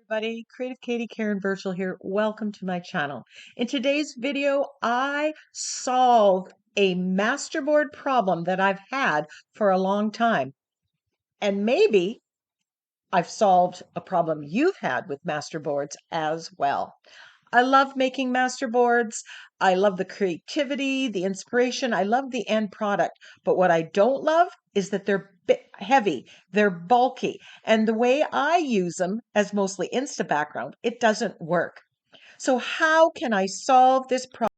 Everybody, Creative Katie, Karen Burchill here. Welcome to my channel. In today's video, I solve a masterboard problem that I've had for a long time. And maybe I've solved a problem you've had with masterboards as well. I love making masterboards. I love the creativity, the inspiration. I love the end product. But what I don't love is that they're heavy, they're bulky. And the way I use them as mostly insta-background, it doesn't work. So how can I solve this problem?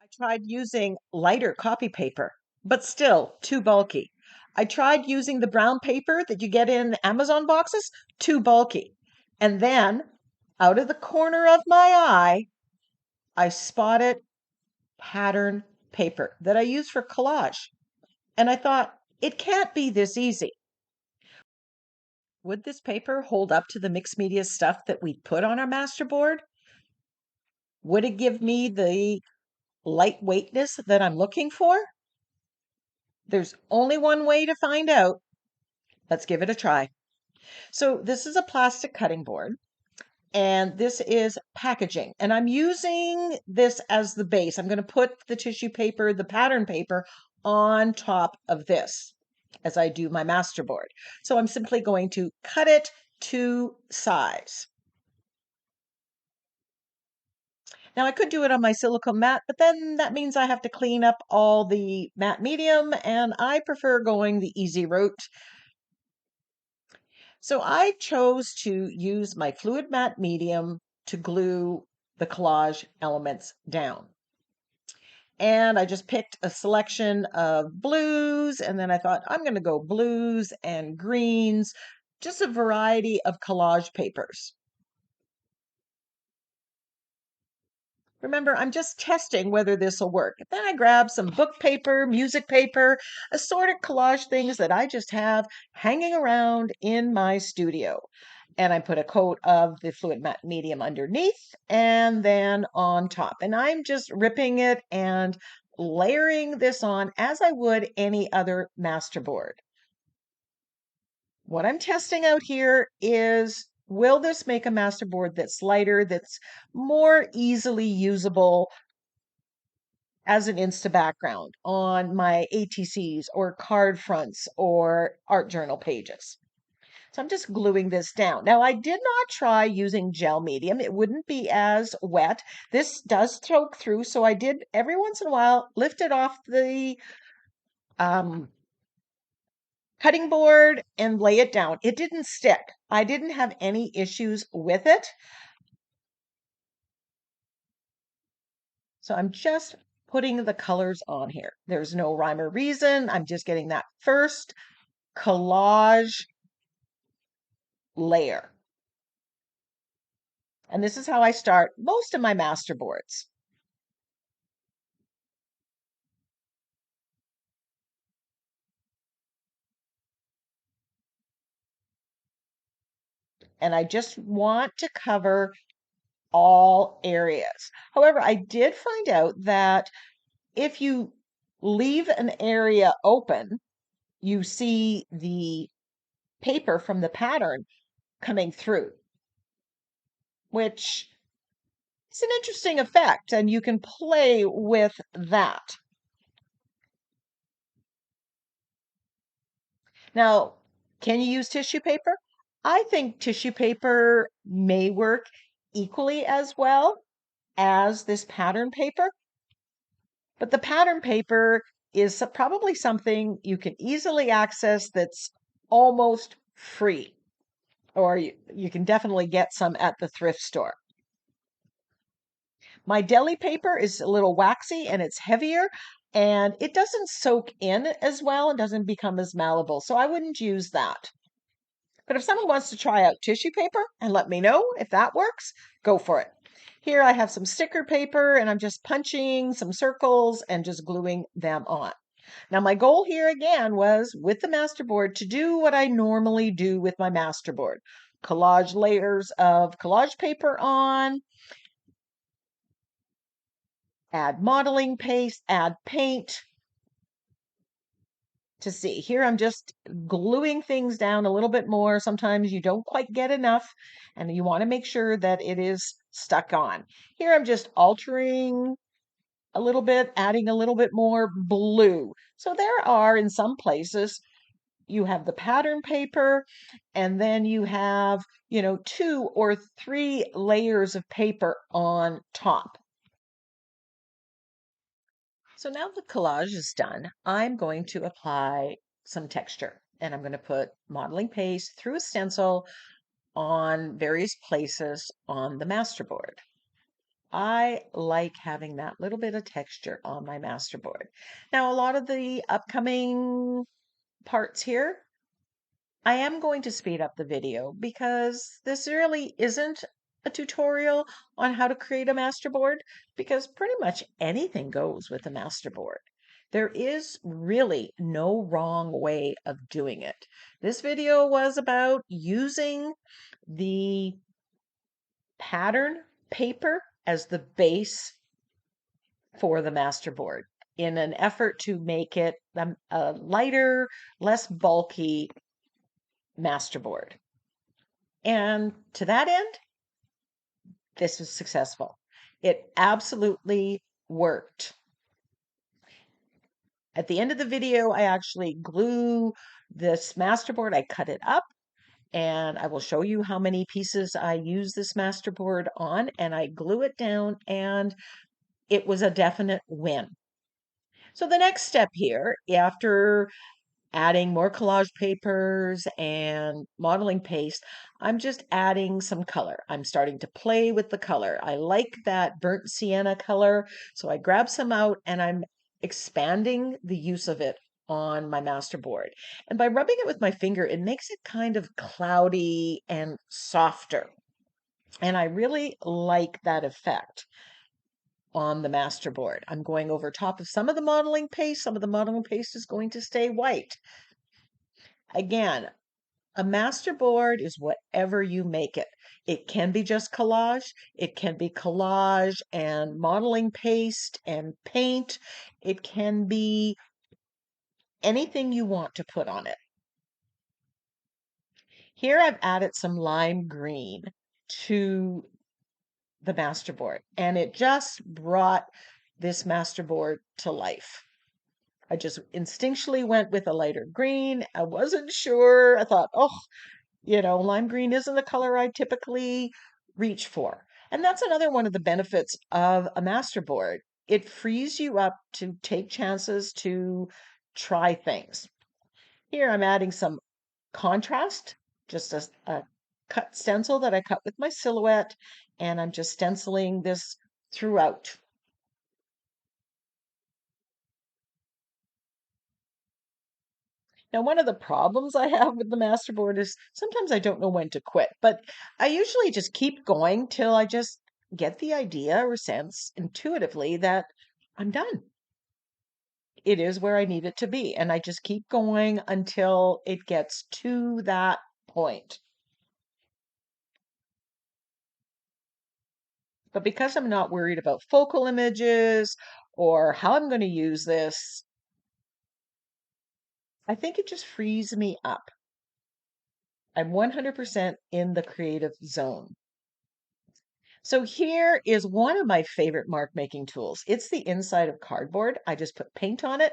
I tried using lighter copy paper, but still too bulky. I tried using the brown paper that you get in Amazon boxes, too bulky. And then out of the corner of my eye, I spotted pattern paper that I use for collage. And I thought, it can't be this easy. Would this paper hold up to the mixed media stuff that we put on our masterboard? Would it give me the lightweightness that I'm looking for? There's only one way to find out. Let's give it a try. So this is a plastic cutting board. And this is packaging. And I'm using this as the base. I'm going to put the tissue paper, the pattern paper, on top of this as I do my masterboard. So I'm simply going to cut it to size. Now I could do it on my silicone mat, but then that means I have to clean up all the matte medium, and I prefer going the easy route. So I chose to use my fluid matte medium to glue the collage elements down. And I just picked a selection of blues, and then I thought I'm going to go blues and greens, just a variety of collage papers. Remember, I'm just testing whether this will work. Then I grabbed some book paper, music paper, assorted collage things that I just have hanging around in my studio. And I put a coat of the fluid matte medium underneath and then on top. And I'm just ripping it and layering this on as I would any other masterboard. What I'm testing out here is, will this make a masterboard that's lighter, that's more easily usable as an insta background on my ATCs or card fronts or art journal pages? So I'm just gluing this down. Now, I did not try using gel medium. It wouldn't be as wet. This does choke through, so I did every once in a while lift it off the cutting board and lay it down. It didn't stick. I didn't have any issues with it. So I'm just putting the colors on here. There's no rhyme or reason. I'm just getting that first collage layer. And this is how I start most of my masterboards. And I just want to cover all areas. However, I did find out that if you leave an area open, you see the paper from the pattern coming through, which is an interesting effect, and you can play with that. Now, can you use tissue paper? I think tissue paper may work equally as well as this pattern paper, but the pattern paper is probably something you can easily access that's almost free, or you can definitely get some at the thrift store. My deli paper is a little waxy and it's heavier, and it doesn't soak in as well and doesn't become as malleable, so I wouldn't use that. But if someone wants to try out tissue paper and let me know if that works, go for it. Here I have some sticker paper, and I'm just punching some circles and just gluing them on. Now my goal here again was, with the masterboard, to do what I normally do with my masterboard. Collage layers of collage paper on, add modeling paste, add paint, to see. Here I'm just gluing things down a little bit more. Sometimes you don't quite get enough and you want to make sure that it is stuck on. Here I'm just altering a little bit, adding a little bit more blue. So there are in some places you have the pattern paper and then you have, 2 or 3 layers of paper on top. So now the collage is done, I'm going to apply some texture and I'm going to put modeling paste through a stencil on various places on the masterboard. I like having that little bit of texture on my masterboard. Now, a lot of the upcoming parts here, I am going to speed up the video because this really isn't a tutorial on how to create a masterboard because pretty much anything goes with a masterboard. There is really no wrong way of doing it. This video was about using the pattern paper as the base for the masterboard in an effort to make it a lighter, less bulky masterboard. And to that end, this was successful. It absolutely worked. At the end of the video, I actually glue this masterboard. I cut it up and I will show you how many pieces I use this masterboard on, and I glue it down and it was a definite win. So the next step here, after adding more collage papers and modeling paste, I'm just adding some color. I'm starting to play with the color. I like that burnt sienna color, so I grab some out and I'm expanding the use of it on my masterboard. And by rubbing it with my finger, it makes it kind of cloudy and softer. And I really like that effect on the masterboard. I'm going over top of some of the modeling paste. Some of the modeling paste is going to stay white. Again, a masterboard is whatever you make it. It can be just collage. It can be collage and modeling paste and paint. It can be anything you want to put on it. Here I've added some lime green to the masterboard, and it just brought this masterboard to life. I just instinctually went with a lighter green. I wasn't sure. I thought, oh, lime green isn't the color I typically reach for. And that's another one of the benefits of a masterboard. It frees you up to take chances, to try things. Here I'm adding some contrast, just a cut stencil that I cut with my silhouette, and I'm just stenciling this throughout. Now, one of the problems I have with the masterboard is sometimes I don't know when to quit, but I usually just keep going till I just get the idea or sense intuitively that I'm done. It is where I need it to be, and I just keep going until it gets to that point. But because I'm not worried about focal images or how I'm going to use this, I think it just frees me up. I'm 100% in the creative zone. So here is one of my favorite mark making tools. It's the inside of cardboard. I just put paint on it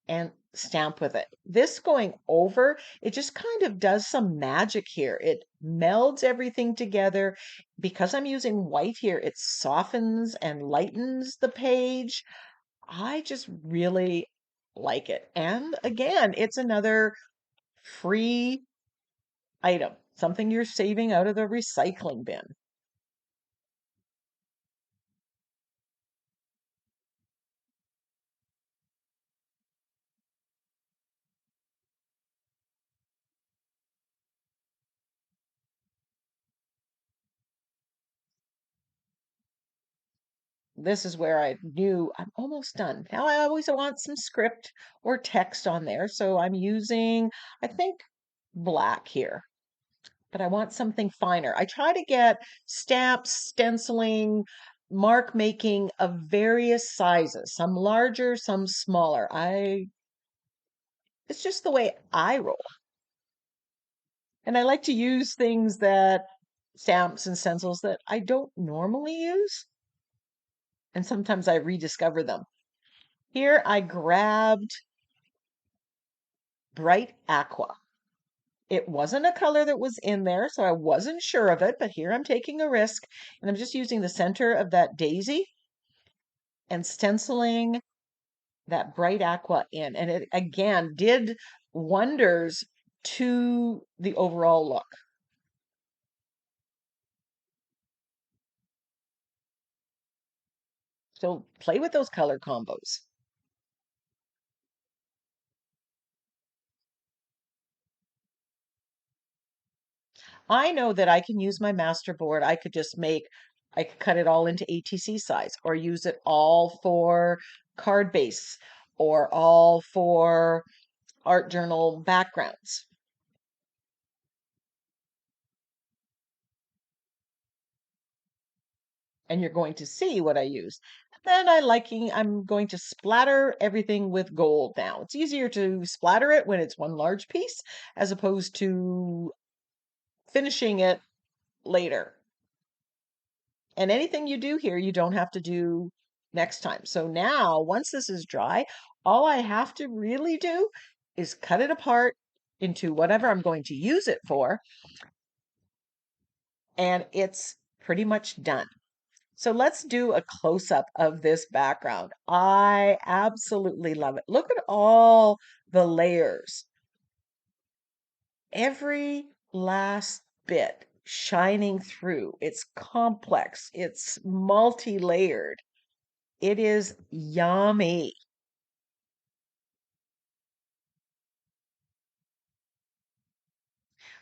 and stamp with it. This going over, it just kind of does some magic here. It melds everything together. Because I'm using white here, it softens and lightens the page. I just really like it. And again, it's another free item, something you're saving out of the recycling bin. This is where I knew I'm almost done. Now I always want some script or text on there, so I'm using, I think, black here, but I want something finer. I try to get stamps, stenciling, mark making of various sizes, some larger, some smaller. It's just the way I roll. And I like to use things that stamps and stencils that I don't normally use. And sometimes I rediscover them. Here I grabbed bright aqua. It wasn't a color that was in there, so I wasn't sure of it, but here I'm taking a risk and I'm just using the center of that daisy and stenciling that bright aqua in. And it again did wonders to the overall look. So play with those color combos. I know that I can use my Masterboard. I could cut it all into ATC size or use it all for card base or all for art journal backgrounds. And you're going to see what I use. Then I'm going to splatter everything with gold now. It's easier to splatter it when it's one large piece as opposed to finishing it later. And anything you do here, you don't have to do next time. So now, once this is dry, all I have to really do is cut it apart into whatever I'm going to use it for, and it's pretty much done. So let's do a close-up of this background. I absolutely love it. Look at all the layers. Every last bit shining through. It's complex. It's multi-layered. It is yummy.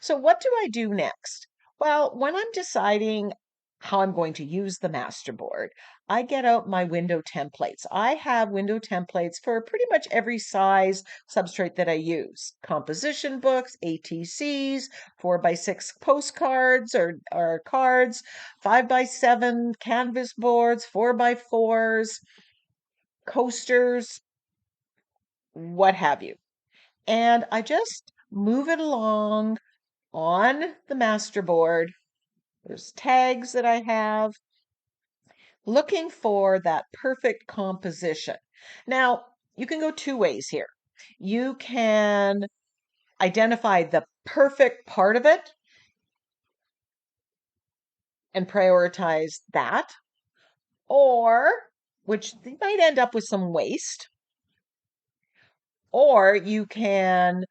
So what do I do next? Well, when I'm deciding how I'm going to use the Masterboard, I get out my window templates. I have window templates for pretty much every size substrate that I use. Composition books, ATCs, 4x6 postcards or cards, 5x7 canvas boards, 4x4s, coasters, what have you. And I just move it along on the Masterboard. There's tags that I have, looking for that perfect composition. Now, you can go two ways here. You can identify the perfect part of it and prioritize that, or which might end up with some waste, or you can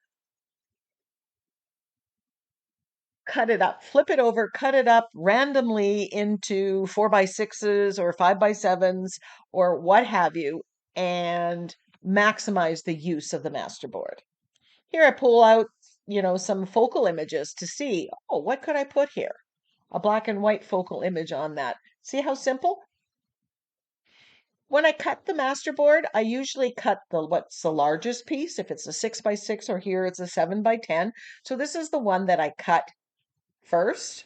cut it up, flip it over, cut it up randomly into 4x6s or 5x7s or what have you, and maximize the use of the Masterboard. Here I pull out, some focal images to see, oh, what could I put here? A black and white focal image on that. See how simple? When I cut the Masterboard, I usually cut what's the largest piece, if it's a 6x6 or here it's a 7x10. So this is the one that I cut first,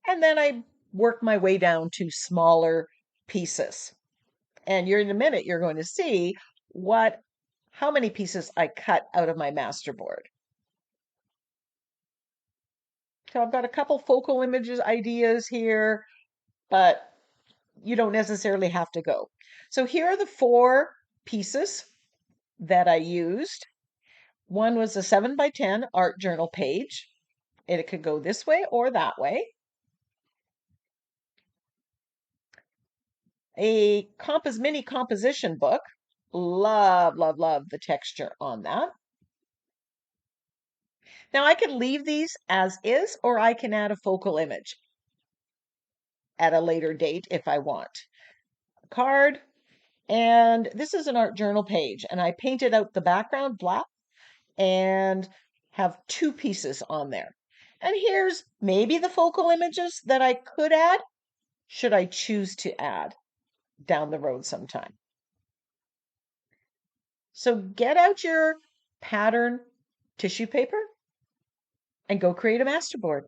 and then I work my way down to smaller pieces. And in a minute, you're going to see how many pieces I cut out of my Masterboard. So I've got a couple focal images ideas here, but you don't necessarily have to go. So here are the 4 pieces that I used. One was a 7x10 art journal page. It could go this way or that way. A mini composition book. Love, love, love the texture on that. Now I can leave these as is, or I can add a focal image at a later date if I want. A card, and this is an art journal page, and I painted out the background black and have 2 pieces on there. And here's maybe the focal images that I could add, should I choose to add down the road sometime. So get out your pattern tissue paper and go create a Masterboard.